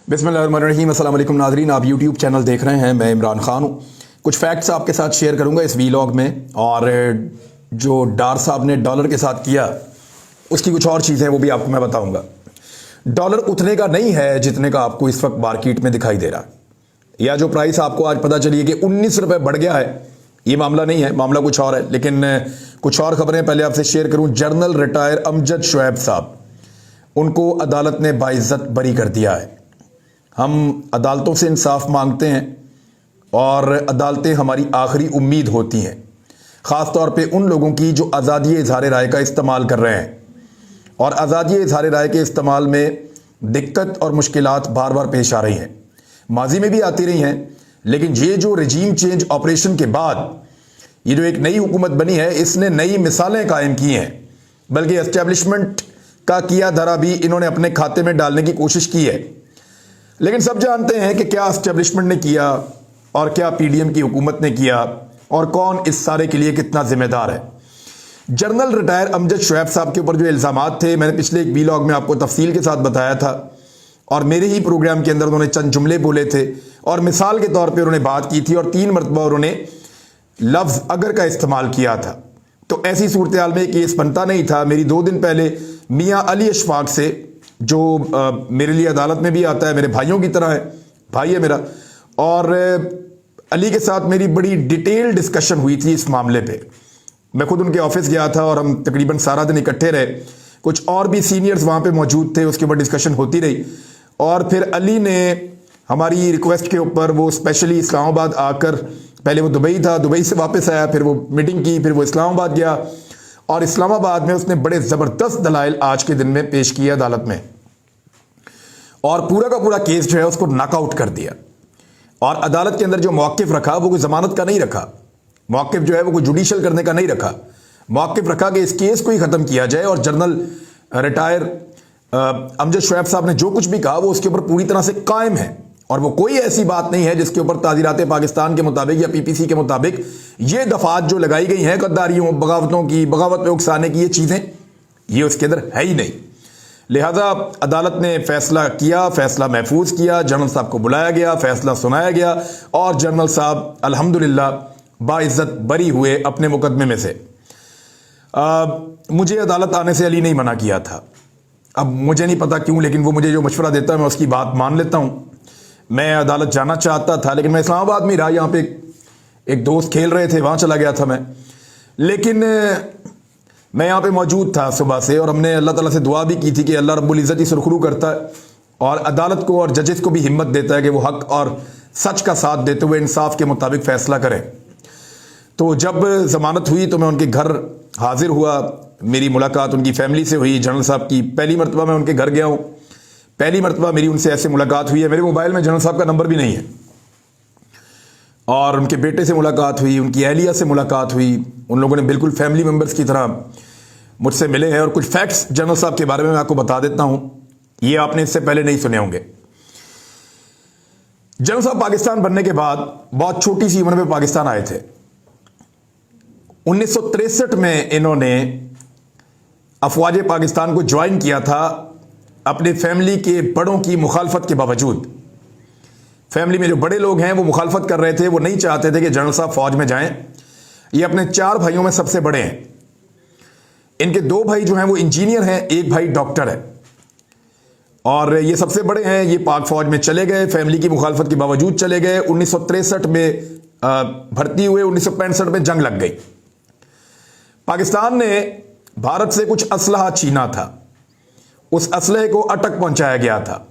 बिस्मिल्लाहिर्रहमानिर्रहीम। अस्सलाम वालेकुम नाज़रीन, आप यूट्यूब चैनल देख रहे हैं। मैं इमरान खान हूँ। कुछ फैक्ट्स आपके साथ शेयर करूँगा इस वीलॉग में, और जो डार साहब ने डॉलर के साथ किया उसकी कुछ और चीज़ें वो भी आपको मैं बताऊँगा। डॉलर उतने का नहीं है जितने का आपको इस वक्त मार्केट में दिखाई दे रहा है, या जो प्राइस आपको आज पता चली है कि 19 रुपये बढ़ गया है, ये मामला नहीं है, मामला कुछ और है। लेकिन कुछ और खबरें पहले आपसे शेयर करूँ। जनरल रिटायर अमजद शुएब साहब, उनको अदालत ने बाइज्जत बरी कर दिया है। हम अदालतों से इंसाफ मांगते हैं और अदालतें हमारी आखिरी उम्मीद होती हैं, ख़ास तौर पे उन लोगों की जो आज़ादी इज़हार राय का इस्तेमाल कर रहे हैं। और आज़ादी इज़हार राय के इस्तेमाल में दिक्कत और मुश्किलात बार बार पेश आ रही हैं, माजी में भी आती रही हैं। लेकिन ये जो रजीम चेंज ऑपरेशन के बाद ये जो एक नई हुकूमत बनी है, इसने नई मिसालें कायम की हैं, बल्कि एस्टेब्लिशमेंट का किया धरा भी इन्होंने अपने खाते में डालने की कोशिश की है। लेकिन सब जानते हैं कि क्या एस्टेब्लिशमेंट ने किया और क्या पीडीएम की हुकूमत ने किया, और कौन इस सारे के लिए कितना जिम्मेदार है। जनरल रिटायर अमजद शुएब साहब के ऊपर जो इल्ज़ामात थे, मैंने पिछले एक वीलॉग में आपको तफसील के साथ बताया था, और मेरे ही प्रोग्राम के अंदर उन्होंने चंद जुमले बोले थे और मिसाल के तौर पर उन्होंने बात की थी, और 3 मरतबा उन्होंने लफ्ज़ अगर का इस्तेमाल किया था। तो ऐसी सूरत हाल में केस बनता नहीं था। मेरी 2 दिन पहले मियाँ अली अशफाक से, जो मेरे लिए अदालत में भी आता है, मेरे भाइयों की तरह है, भाई है मेरा, और अली के साथ मेरी बड़ी डिटेल डिस्कशन हुई थी इस मामले पे। मैं खुद उनके ऑफिस गया था और हम तकरीबन सारा दिन इकट्ठे रहे। कुछ और भी सीनियर्स वहाँ पे मौजूद थे, उसके ऊपर डिस्कशन होती रही। और फिर अली ने हमारी रिक्वेस्ट के ऊपर वो स्पेशली इस्लामाबाद आकर, पहले वो दुबई था, दुबई से वापस आया, फिर वो मीटिंग की, फिर वो इस्लामाबाद गया, और इस्लामाबाद में उसने बड़े ज़बरदस्त दलाइल आज के दिन में पेश किए अदालत में, और पूरा का पूरा केस जो है उसको नॉकआउट कर दिया। और अदालत के अंदर जो मौक़िफ़ रखा वो कोई ज़मानत का नहीं रखा, मौक़िफ़ जो है वो कोई जुडिशल करने का नहीं रखा। मौक़िफ़ रखा कि इस केस को ही ख़त्म किया जाए, और जनरल रिटायर अमजद शुएब साहब ने जो कुछ भी कहा वो उसके ऊपर पूरी तरह से कायम है। और वो कोई ऐसी बात नहीं है जिसके ऊपर ताज़ीरात पाकिस्तान के मुताबिक या पीपीसी के मुताबिक ये दफ़ात जो लगाई गई हैं गद्दारियों, बगावतों की, बगावत पे उकसाने की, ये चीज़ें ये उसके अंदर है ही नहीं। लिहाजा अदालत ने फैसला किया, फैसला महफूज किया, जनरल साहब को बुलाया गया, फैसला सुनाया गया, और जनरल साहब अल्हम्दुलिल्लाह बाइज्जत बरी हुए अपने मुकदमे में से। मुझे अदालत आने से अली नहीं मना किया था। अब मुझे नहीं पता क्यों, लेकिन वो मुझे जो मशवरा देता है मैं उसकी बात मान लेता हूँ। मैं अदालत जाना चाहता था, लेकिन मैं इस्लामाबाद में रहा, यहाँ पे एक दोस्त खेल रहे थे, वहाँ चला गया था मैं। लेकिन मैं यहाँ पे मौजूद था सुबह से, और हमने अल्लाह ताला से दुआ भी की थी कि अल्लाह रब्बुल इज़्ज़त ही सुरखरू करता है और अदालत को और जजेस को भी हिम्मत देता है कि वो हक और सच का साथ देते हुए इंसाफ के मुताबिक फ़ैसला करें। तो जब ज़मानत हुई तो मैं उनके घर हाजिर हुआ, मेरी मुलाकात उनकी फ़ैमिली से हुई। जनरल साहब की पहली मरतबा मैं उनके घर गया हूँ, पहली मरतबा मेरी उनसे ऐसे मुलाकात हुई है। मेरे मोबाइल में जनरल साहब का नंबर भी नहीं है। और उनके बेटे से मुलाकात हुई, उनकी अहलिया से मुलाकात हुई, उन लोगों ने बिल्कुल फैमिली मेम्बर्स की तरह मुझसे मिले हैं। और कुछ फैक्ट्स जनरल साहब के बारे में मैं आपको बता देता हूँ, ये आपने इससे पहले नहीं सुने होंगे। जनरल साहब पाकिस्तान बनने के बाद बहुत छोटी सी उम्र में पाकिस्तान आए थे। 1963 में इन्होंने अफवाज पाकिस्तान को ज्वाइन किया था, अपने फैमिली के बड़ों की मुखालफत के बावजूद। फैमिली में जो बड़े लोग हैं वो मुखालफत कर रहे थे, वो नहीं चाहते थे कि जनरल साहब फौज में जाएं। ये अपने 4 भाइयों में सबसे बड़े हैं। इनके 2 भाई जो हैं वो इंजीनियर हैं, एक भाई डॉक्टर है, और ये सबसे बड़े हैं। ये पाक फौज में चले गए, फैमिली की मुखालफत के बावजूद चले गए। 1963 में भर्ती हुए, 1965 में जंग लग गई। पाकिस्तान ने भारत से कुछ असलहा छीना था, उस असलहे को अटक पहुंचाया गया था।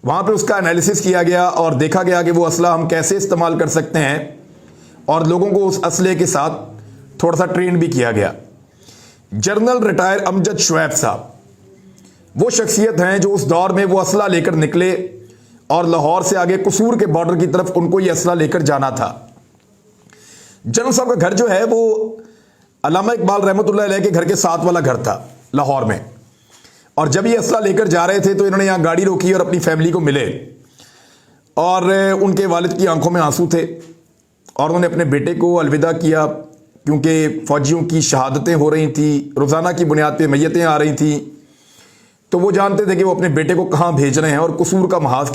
वहां पे उसका एनालिसिस किया गया और देखा गया कि वो असला हम कैसे इस्तेमाल कर सकते हैं, और लोगों को उस असले के साथ थोड़ा सा ट्रेन भी किया गया। जनरल रिटायर अमजद शुएब साहब वो शख्सियत हैं जो उस दौर में वो असला लेकर निकले, और लाहौर से आगे कसूर के बॉर्डर की तरफ उनको ये असला लेकर जाना था। जनरल साहब का घर जो है वो अल्लामा इकबाल रहमतुल्लाह अलैह के घर के साथ वाला घर था लाहौर में। और जब ये असला लेकर जा रहे थे तो इन्होंने यहाँ गाड़ी रोकी और अपनी फैमिली को मिले, और उनके वालिद की आंखों में आंसू थे, और उन्होंने अपने बेटे को अलविदा किया, क्योंकि फ़ौजियों की शहादतें हो रही थी, रोज़ाना की बुनियाद पे मैयतें आ रही थी। तो वो जानते थे कि वो अपने बेटे को कहाँ भेज रहे हैं और कसूर का महाज